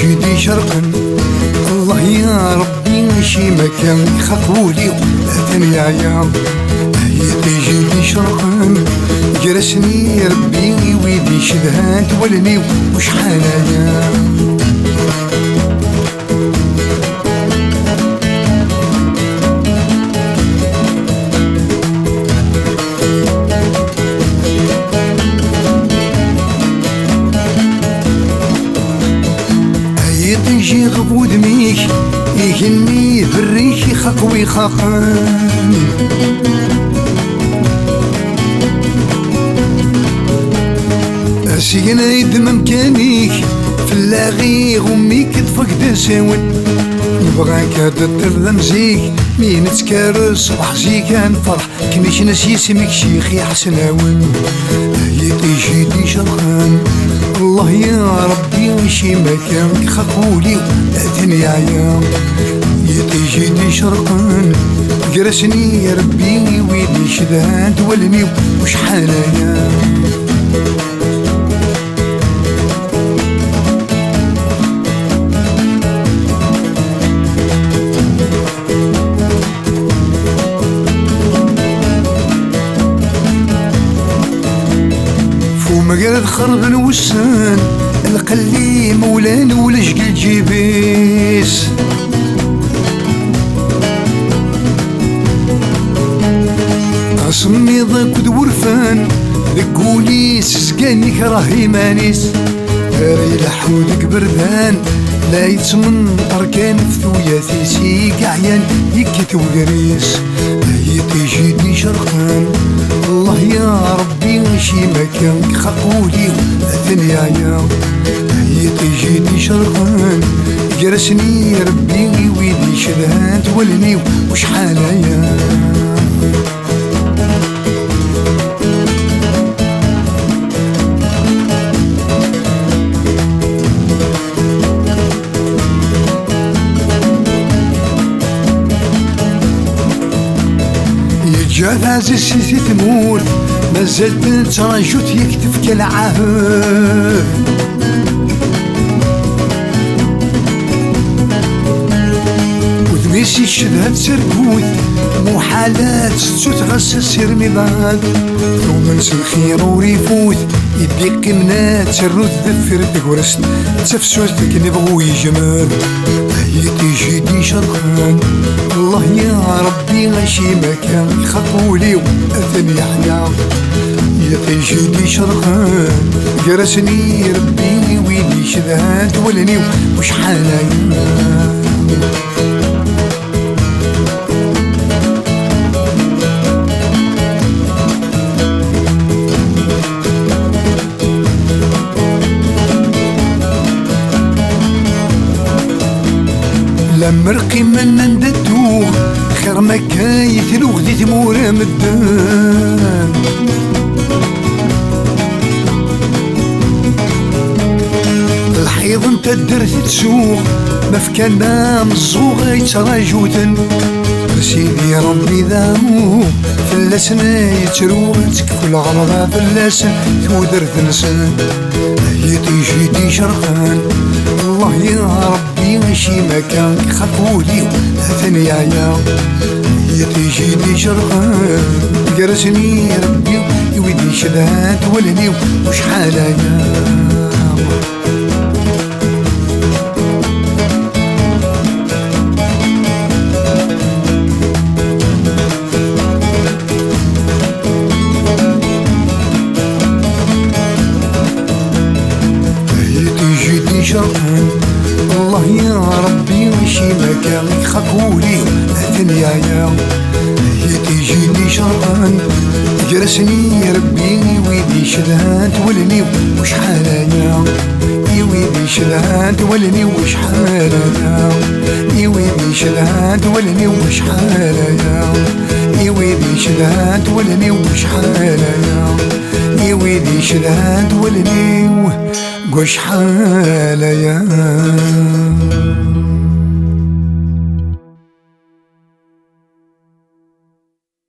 جيدي شرقا الله يا ربي شي مكان خطولي ثاني عيام جيدي شرقا جرسني ربي ويدي شدهات ولني وشحال ايام يجي غبود ميك يهني بالريش خقوي خاقان سينا يدم مكانيك في اللاغي غميك تفقد ساون نبغاك هاد ترمزيك مين تكارس صباح زيكان فرح كنيش ناسي سميك شيخي حسناون يجي شرقان الله يا ربي شي مكان خقولي ثاني عيام يجي شرقان جرسني يا ربي ويدي شدهان تولني وشحال ايام مقرد خرب وسان القلي مولان ولشق الجبيس عصمي ضاك ودورفان ذكولي سسقاني كراهي مانيس ري لحودك بردان لا يتمن أركان ثوياتي سيك عيان يكت وقريس يجيدي شرقان الله يا ربي شي مكان خقولي ثاني عيام يجيدي شرقان جرسني ربي ويدي شدهان تولني وشحال ايام جات عزيز سيتي تموت مازال تراجوت يكتف كالعهد وذميسي شدها تسركوت محالات ستوت غسس يرمي بعد ثم نسى الخير وريفوت يديك منات تروت ذفر تقورست تفسوت نبغو يجمال يجيدي شرقان الله يا ربي غشي مكان خطولي ثاني عيام يجيدي شرقان جرسني ربي ويدي شدهان تولني وشحال ايام مرقي من نددو خير مكاي تلوغ دي تمورا مدان الحيض انت درت تسوق مفكنا مصوغ يتراجوتا سيدي ربي ذامو فلسنا يتروغ تكفل غرضا فلسا تودر ثنسان يجيدي شرقان الله يا ربي شي مكان خطولي ثاني عيام يجيدي شرقان جرسني ربي ويدي شدهات ولني وشحال ايام شرقان. الله يا ربي وشي مكانك خاكولي الدنيا يا تيجيني شرقان. جرسني ربي ويدي شلهات ولني وشحال انا يويدي شلهات ولني وشحال انا يويدي شلهات ولني وشحال انا يويدي شلهات ولني وشحال انا يويدي شلهات ولني وشحال انا.